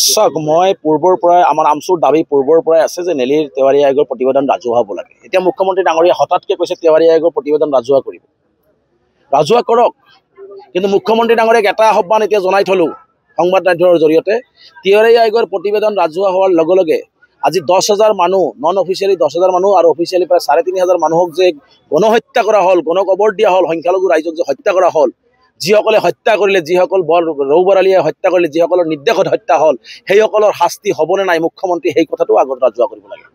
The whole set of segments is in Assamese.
চাওক মই পূৰ্বৰ পৰাই আমাৰ আমচুৰ দাবী পূৰ্বৰ পৰাই আছে যে নেলীৰ তেওৱাৰী আয়োগৰ প্ৰতিবেদন ৰাজহুৱা হ'ব লাগে। এতিয়া মুখ্যমন্ত্ৰী ডাঙৰীয়া হঠাৎকৈ কৈছে তেওৱাৰী আয়োগৰ প্ৰতিবেদন ৰাজহুৱা কৰিব। ৰাজহুৱা কৰক, কিন্তু মুখ্যমন্ত্ৰী ডাঙৰীয়াক এটা আহ্বান এতিয়া জনাই থলো সংবাদ মাধ্যমৰ জৰিয়তে, তেওৱাৰী আয়োগৰ প্ৰতিবেদন ৰাজহুৱা হোৱাৰ লগে লগে আজি 10,000 মানুহ নন অফিচিয়েলি 10,000 মানুহ আৰু অফিচিয়েলি প্ৰায় 3,500 মানুহক যে গণহত্যা কৰা হ'ল, গণকবৰ দিয়া হ'ল, সংখ্যালঘু ৰাইজক যে হত্যা কৰা হ'ল, যিসকলে হত্যা কৰিলে, যিসকল ৰৌবৰালীয়ে হত্যা কৰিলে, যিসকলৰ নিৰ্দেশত হত্যা হ'ল, সেইসকলৰ শাস্তি হ'বনে নাই মুখ্যমন্ত্ৰী সেই কথাটো আগত ৰাজহুৱা কৰিব লাগে।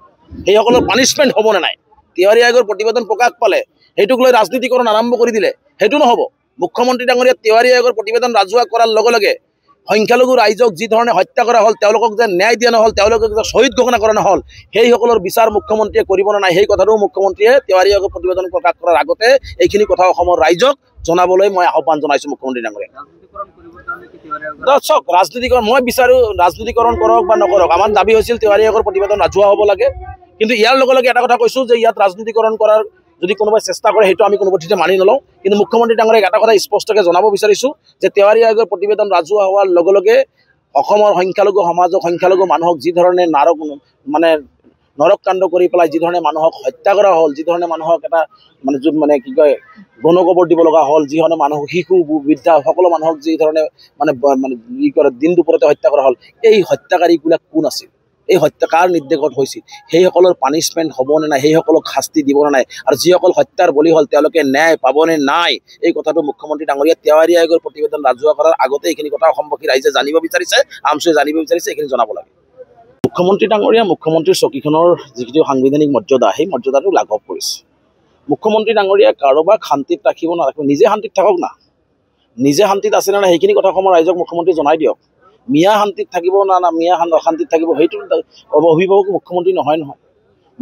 সেইসকলৰ পানিছমেণ্ট হ'বনে নাই? তেওৱাৰী আয়োগৰ প্ৰতিবেদন প্ৰকাশ পালে সেইটোক লৈ ৰাজনীতিকৰণ আৰম্ভ কৰি দিলে সেইটো নহ'ব। মুখ্যমন্ত্ৰী ডাঙৰীয়া তেওৱাৰী আয়োগৰ প্ৰতিবেদন ৰাজহুৱা কৰাৰ লগে লগে সংখ্যালঘু ৰাইজক যি ধৰণে হত্যা কৰা হ'ল, তেওঁলোকক যে ন্যায় দিয়া নহ'ল, তেওঁলোকক যে শ্বহীদ ঘোষণা কৰা নহ'ল, সেইসকলৰ বিচাৰ মুখ্যমন্ত্ৰীয়ে কৰিব নে নাই সেই কথাটো মুখ্যমন্ত্ৰীয়ে তেওৱাৰী আয়োগৰ প্ৰতিবেদন প্ৰকাশ কৰাৰ আগতে এইখিনি কথা অসমৰ ৰাইজক জনাবলৈ মই আহ্বান জনাইছোঁ মুখ্যমন্ত্ৰী ডাঙৰীয়াক। চাওক, ৰাজনীতিকৰণ মই বিচাৰোঁ ৰাজনীতিকৰণ কৰক বা নকৰক, আমাৰ দাবী হৈছিল তেওৱাৰী আয়োগৰ প্ৰতিবেদন ৰাজহুৱা হ'ব লাগে। কিন্তু ইয়াৰ লগে লগে এটা কথা কৈছোঁ যে ইয়াত ৰাজনীতিকৰণ কৰাৰ যদি কোনোবাই চেষ্টা কৰে সেইটো আমি কোনো পদ্ধতিতে মানি নলওঁ। কিন্তু মুখ্যমন্ত্ৰী ডাঙৰীয়াক এটা কথা স্পষ্টকৈ জনাব বিচাৰিছোঁ যে তেওৱাৰী আয়োগৰ প্ৰতিবেদন ৰাজহুৱা হোৱাৰ লগে লগে অসমৰ সংখ্যালঘু সমাজক, সংখ্যালঘু মানুহক যি ধৰণে নৰক কাণ্ড কৰি পেলাই যি ধৰণে মানুহক হত্যা কৰা হ'ল, যি ধৰণে মানুহক এটা কি কয় গণকবৰ দিব লগা হ'ল, যি ধৰণে মানুহক শিশু বৃদ্ধা সকলো মানুহক যি ধৰণে কি কৰে দিন দুপৰতে হত্যা কৰা হ'ল, এই হত্যাকাৰীবিলাক কোন আছিল, এই হত্যা কাৰ নিৰ্দেশত হৈছিল, সেইসকলৰ পানিছমেণ্ট হ'বনে নাই, সেইসকলক শাস্তি দিবনে নাই, আৰু যিসকল হত্যাৰ বলি হ'ল তেওঁলোকে ন্যায় পাবনে নাই, এই কথাটো মুখ্যমন্ত্ৰী ডাঙৰীয়া তেওৱাৰী আয়োগৰ প্ৰতিবেদন ৰাজহুৱা কৰাৰ আগতে এইখিনি কথা অসমবাসী ৰাইজে জানিব বিচাৰিছে, আমচুৱে জানিব বিচাৰিছে, এইখিনি জনাব লাগে। মুখ্যমন্ত্ৰী ডাঙৰীয়া মুখ্যমন্ত্ৰীৰ চকীখনৰ যিটো সাংবিধানিক মৰ্যাদা সেই মৰ্যাদাটো লাঘৱ কৰিছে। মুখ্যমন্ত্ৰী ডাঙৰীয়া কাৰোবাক শান্তিত ৰাখিব নাৰাখিব, নিজে শান্তিত থাকক না, নিজে শান্তিত আছে নে সেইখিনি কথা অসমৰ ৰাইজক মুখ্যমন্ত্ৰী জনাই দিয়ক। মিয়া শান্তিত থাকিব না মিয়া অশান্তিত থাকিব সেইটো অভিভাৱক মুখ্যমন্ত্ৰী নহয়।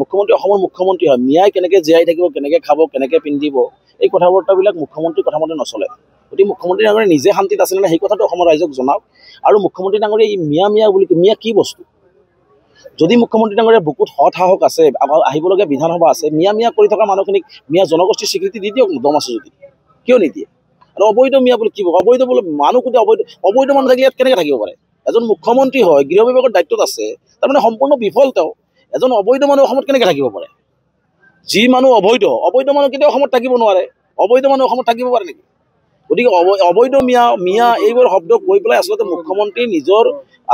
মুখ্যমন্ত্ৰী অসমৰ মুখ্যমন্ত্ৰী হয়। মিয়াই কেনেকৈ জীয়াই থাকিব, কেনেকৈ খাব, কেনেকৈ পিন্ধিব, এই কথা বাৰ্তাবিলাক মুখ্যমন্ত্ৰীৰ কথা মতে নচলে। গতিকে মুখ্যমন্ত্ৰী ডাঙৰীয়া নিজে শান্তিত আছে নে সেই কথাটো অসমৰ ৰাইজক জনাওক। আৰু মুখ্যমন্ত্ৰী ডাঙৰীয়া এই মিয়া বুলি মিয়া কি বস্তু? যদি মুখ্যমন্ত্ৰী ডাঙৰীয়া বুকুত সৎ সাহস আছে, আহিবলগীয়া বিধানসভা আছে, মিয়া কৰি থকা মানুহখিনিক মিয়া জনগোষ্ঠীৰ স্বীকৃতি দি দিয়ক, দম আছে যদি, কিয় নিদিয়ে? আৰু অবৈধ মিয়া বুলি কি অবৈধ বোলে মানুহ কোটি অবৈধ মানুহ থাকিলে ইয়াত কেনেকৈ থাকিব পাৰে? এজন মুখ্যমন্ত্ৰী হয়, গৃহ বিভাগৰ দায়িত্বত আছে, তাৰমানে সম্পূৰ্ণ বিফল তেওঁ। এজন অবৈধ মানুহ অসমত কেনেকৈ থাকিব পাৰে? যি মানুহ অবৈধ মানুহ কেতিয়াও অসমত থাকিব নোৱাৰে। অবৈধ মানুহ অসমত থাকিব পাৰে নেকি? গতিকে অবৈধ মিয়া এইবোৰ শব্দ কৈ পেলাই আচলতে মুখ্যমন্ত্ৰী নিজৰ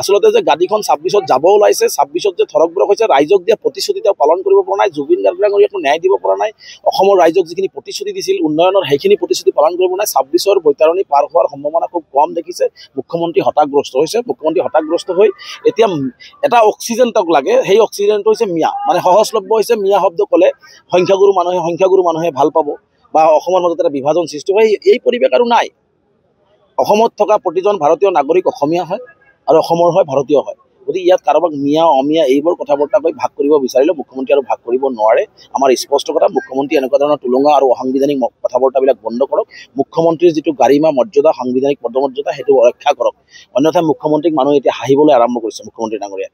আচলতে যে গাড়ীখন 26ত যাব ওলাইছে, 26ত যে থৰকবৰক হৈছে, ৰাইজক দিয়া প্ৰতিশ্ৰুতি তেওঁ পালন কৰিব পৰা নাই, জুবিন গাৰ্গক একো ন্যায় দিব পৰা নাই, অসমৰ ৰাইজক যিখিনি প্ৰতিশ্ৰুতি দিছিল উন্নয়নৰ সেইখিনি প্ৰতিশ্ৰুতি পালন কৰিব নাই, 26ৰ বৈতৰণি পাৰ হোৱাৰ সম্ভাৱনা খুব কম দেখিছে। মুখ্যমন্ত্ৰী হতাশগ্ৰস্ত হৈছে। মুখ্যমন্ত্ৰী হতাশগ্ৰস্ত হৈ এতিয়া এটা অক্সিজেন তেওঁক লাগে, সেই অক্সিজেনটো হৈছে মিয়া, সহজলভ্য হৈছে। মিয়া শব্দ ক'লে সংখ্যাগুৰু মানুহে ভাল পাব বা অসমৰ মাজত এটা বিভাজন সৃষ্টি হয়, এই পৰিৱেশ আৰু নাই। অসমত থকা প্ৰতিজন ভাৰতীয় নাগৰিক অসমীয়া হয় আৰু অসমৰ হয়, ভাৰতীয় হয়। গতিকে ইয়াত কাৰোবাক মিয়া অমিয়া এইবোৰ কথা বৰ্তা কৈ ভাগ কৰিব বিচাৰিলেও মুখ্যমন্ত্ৰী আৰু ভাগ কৰিব নোৱাৰে। আমাৰ স্পষ্ট কথা, মুখ্যমন্ত্ৰী এনেকুৱা ধৰণৰ তুলঙা আৰু অসাংবিধানিক কথা বৰ্তাবিলাক বন্ধ কৰক। মুখ্যমন্ত্ৰীৰ যিটো গাৰিমা মৰ্যাদা, সাংবিধানিক পদমৰ্যাদা সেইটো ৰক্ষা কৰক। অন্যথা মুখ্যমন্ত্ৰীক মানুহে এতিয়া হাঁহিবলৈ আৰম্ভ কৰিছে মুখ্যমন্ত্ৰী ডাঙৰীয়াই।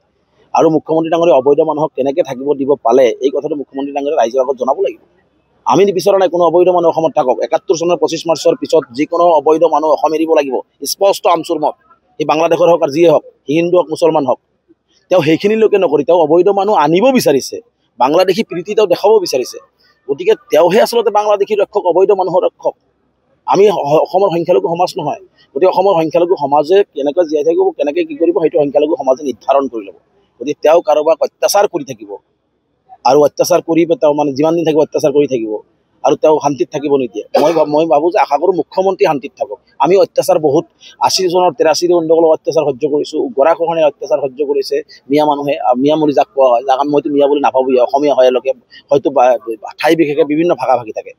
আৰু মুখ্যমন্ত্ৰী ডাঙৰীয়া অবৈধ মানুহক কেনেকৈ থাকিব দিব পালে এই কথাটো মুখ্যমন্ত্ৰী ডাঙৰীয়া ৰাইজৰ আগত জনাব লাগিব। আমি বিচৰা নাই কোনো অবৈধ মানুহ অসমত থাকক। 71 চনৰ 25 মাৰ্চৰ পিছত যিকোনো অবৈধ মানুহ অসম এৰিব লাগিব, স্পষ্ট আমচুৰ মত। এই বাংলাদেশৰ হওক আৰু যিয়ে হওক, হিন্দু হওক মুছলমান হওক, তেওঁ সেইখিনিলৈকে নকৰি তেওঁ অবৈধ মানুহ আনিব বিচাৰিছে, বাংলাদেশী প্ৰীতি তেওঁ দেখাব বিচাৰিছে। গতিকে তেওঁহে আচলতে বাংলাদেশী ৰক্ষক, অবৈধ মানুহৰ ৰক্ষক। আমি অসমৰ সংখ্যালঘু সমাজ নহয়। গতিকে অসমৰ সংখ্যালঘু সমাজে কেনেকৈ জীয়াই থাকিব, কেনেকৈ কি কৰিব সেইটো সংখ্যালঘু সমাজে নিৰ্ধাৰণ কৰি ল'ব। গতিকে তেওঁ কাৰোবাক অত্যাচাৰ কৰি থাকিব আৰু অত্যাচাৰ কৰি তেওঁ যিমান দিন থাকিব অত্যাচাৰ কৰি থাকিব আৰু তেওঁ শান্তিত থাকিব নিদিয়ে। মই ভাবোঁ যে আশা কৰোঁ মুখ্যমন্ত্ৰী শান্তিত থাকক। আমি অত্যাচাৰ বহুত 80 চনৰ 83 গণ্ডগোলৰ অত্যাচাৰ সহ্য কৰিছোঁ, গৰাখহনীয়া অত্যাচাৰ সহ্য কৰিছে মিয়া মানুহে। মিয়া বুলি যাক কোৱা হয়, যাক মইতো মিয়া বুলি নাভাবোঁ, অসমীয়া হয় লোকে হয়তো ঠাই বিশেষে বিভিন্ন ভাষা ভাষী থাকে,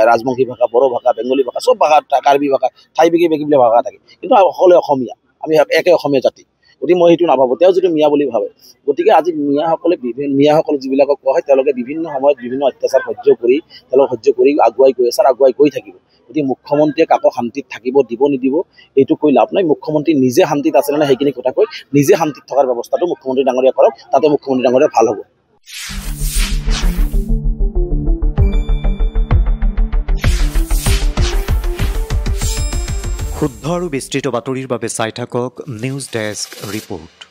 ৰাজবংশী ভাষা, বড়ো ভাষা, বেংগলী ভাষা, চব ভাষা, কাৰ্বি ভাষা, ঠাই বিশেষে ভাষা থাকে, কিন্তু সকলোৱে অসমীয়া, আমি একে অসমীয়া জাতি। গতিকে মই সেইটো নাভাবোঁ, তেওঁ যদি মিয়া বুলি ভাবে। গতিকে আজি মিয়াসকল যিবিলাকক কোৱা হয় তেওঁলোকে বিভিন্ন সময়ত বিভিন্ন অত্যাচাৰ সহ্য কৰি আগুৱাই গৈ আছে আৰু আগুৱাই গৈ থাকিব। গতিকে মুখ্যমন্ত্ৰীয়ে কাকো শান্তিত থাকিব দিব নিদিব এইটো কৈ লাভ নাই। মুখ্যমন্ত্ৰী নিজে শান্তিত আছে নে সেইখিনি কথা কৈ নিজে শান্তিত থকাৰ ব্যৱস্থাটো মুখ্যমন্ত্ৰী ডাঙৰীয়া কৰক, তাতে মুখ্যমন্ত্ৰী ডাঙৰীয়া ভাল হ'ব। শুদ্ধ আৰু বিস্তৃত বাতৰিৰ বাবে চাই থাকক নিউজ ডেস্ক ৰিপোৰ্ট।